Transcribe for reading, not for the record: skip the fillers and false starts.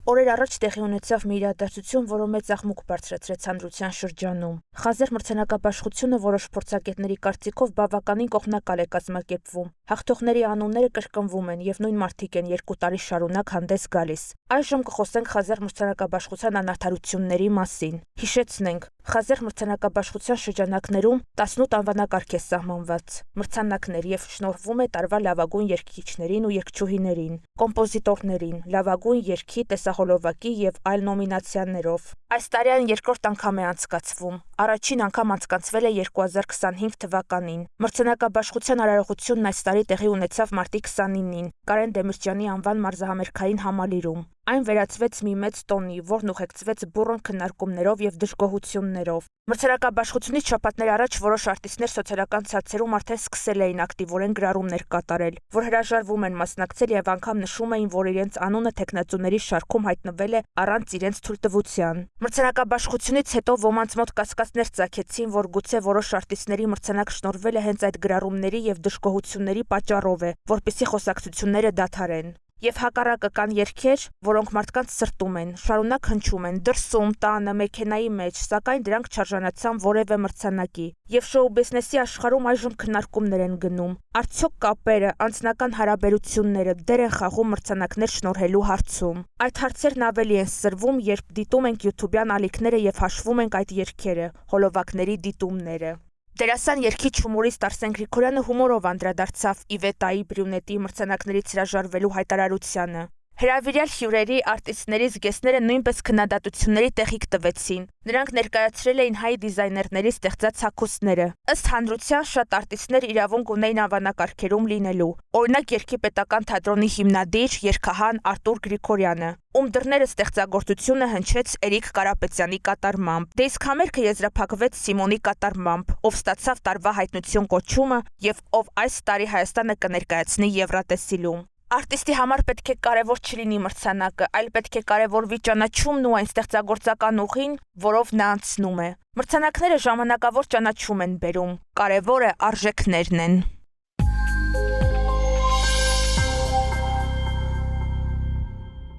Օրեր առաջ տեղի ունեցավ մի իրադարձություն, որը մեծ աղմուկ բարձրացրեց հանրության շրջանում։ Խազեր մրցանակաբաշխությունը որոշ փորձագետների կարծիքով բավականին կողմնակալ է կազմակերպվում։ Հաղթողների անունները կրկնվում են եւ նույն մարդիկ են 2 տարի շարունակ հանդես գալիս։ Այժմ կխոսենք Խազեր մրցանակաբաշխության անարդարությունների մասին։ Հիշեցնենք, Խազեր մրցանակաբաշխության շրջանակներում 18 անվանակարգ է սահմանված։ Մրցանակներ եւ շնորհվում է տարվա լավագույն երգիչներին ու երգչուհիներին, կոմպոզիտորներին, լավագույն երգի, տեսահոլովակի եւ այլ նոմինացիաներով։ Այս տարի այն երկրորդ անգամ է անցկացվում։ Առաջին անգամ անցկացվել է 2025 թվականին։ Մրցանակաբաշխության արարողությունն այս տարի տեղի ունեցավ մարտի 29-ին Կարեն Դեմիրճյանի անվան մարզահամերգային համալիրում։ Այն վերածվեց մի մեծ տոնի, որն ուղեկցվեց բուռն քննարկումներով եւ դժգոհություններով։ Մրցանակաբաշխությունից շաբաթներ առաջ որոշ արտիստներ սոցիալական ցանցերում արդեն սկսել էին ակտիվորեն գրառումներ կատարել, որ հրաժարվում են մասնակցել եւ անգամ նշում էին, որ իրենց անունը թեկնածուների շարքում հայտնվել է առանց իրենց թույլտվության։ Մրցանակաբաշխությունից հետո ոմանց մոտ կասկածներ ծագեցին, որ գուցե որոշ արտիստների մրցանակ շնորհվել է հենց այդ գրառումների եւ դժգոհությունների պատճառով է, որպեսզի խոսակցությունները դադարեն։ Եվ հակառակը կան երգեր, որոնք մարդկանց սրտում են, շարունակ հնչում են դրսում, տանը, մեքենայի մեջ, սակայն դրանք չարժանացան որևէ մրցանակի։ Եվ շոու բիզնեսի աշխարհում այժմ քննարկումներ են գնում։ Արդյոք կապերը, անձնական հարաբերությունները դեր են խաղում մրցանակներ շնորհելու հարցում։ Այդ հարցերն ավելի են սրվում, երբ դիտում ենք յութուբյան ալիքները եւ հաշվում ենք այդ երգերը, հոլովակների դիտումները։ Դերասան երգիչ հումորիստ Արսեն Գրիգորյանը հումորով անդրադարձավ Իվետայի Բրյունետի մրցանակներից հրաժարվելու հայտարարությանը։ Հրավիրյալ հյուրերի, արտիստների զգեստները նույնպես քննադատությունների տեղիք տվեցին։ Նրանք ներկայացրել էին հայ դիզայներների ստեղծած հագուստները։ Ըստ հանրության շատ արտիստներ իրավունք ունեին անվանակարգերում լինելու։ Օրինակ երգի պետական թատրոնի հիմնադիր, երգահան Արտուր Գրիգորյանը, ում դռները ստեղծագործությունը հնչեց Էրիկ Կարապետյանի կատարմամբ։ Դե իսկ համերգը եզրափակվեց Սիմոնի կատարմամբ, ով ստացավ տարվա հայտնություն կոչումը եւ ով այս տարի Հայաստանը կներկայացնի Եվրատեսիլում։ Արտիստի համար պետք է կարևոր չլինի մրցանակը, այլ պետք է կարևորվի ճանաչումն ու այն ստեղծագործական ուղին, որով նա անցնում է։ Մրցանակները ժամանակավոր ճանաչում են բերում, կարևորը արժեքներն են։